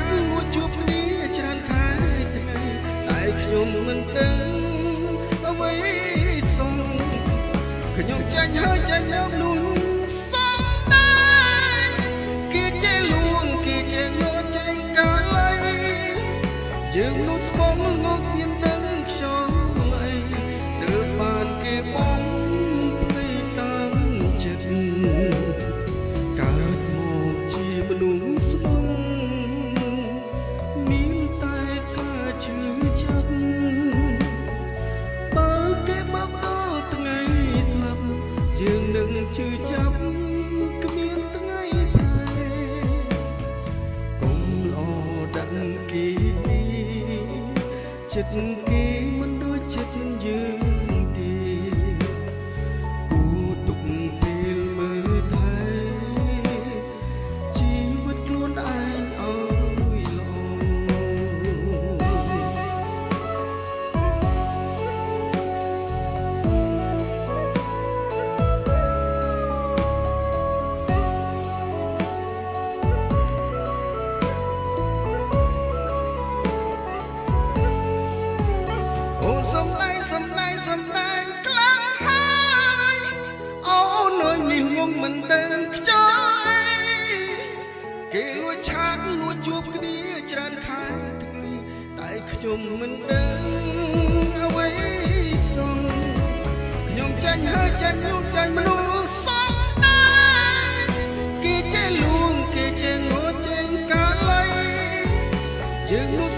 តលួចជួបគ្នាច្រើនខែថ្ងៃតែខ្ញុំមិនដឹងអ្វីសោះខ្ញុំចាញ់ហើយចាញ់យកលួចសំដែរគេចេះលួងគេចេះងត់ចេញកាលៃយើងលួចស្បងងត់មានដឹងខ្យល់អីទើបបានគេបងភ្លេចតាមចិត្តកើតមកជាមនុស្សស្បងមានតែការឈឺចាប់បើគេមកដល់ថ្ងៃស្លាប់យើងនឹងឈឺចាប់គ្មានថ្ងៃប្រែកុំល្អដឹងគេចិត្តគេមិនដូចចិត្តយើងទេគួរទុកពេលមើលថែជីវិតខ្លួនឯងឲ្យល្អសំដែងខ្លាំងហើយអូនអើយនេះងងមិនដឹងខ្យល់អីគេលួចឆាតលួចជួបគ្នាច្រើនខែថ្ងៃតែខ្ញុំមិនដឹងអ្វីសោះខ្ញុំចាញ់ហើយចាញ់នោះចាញ់មនុស្សសំដែរគេចេះលួងគេចេះងត់ចេញកាលៃយើងនោះ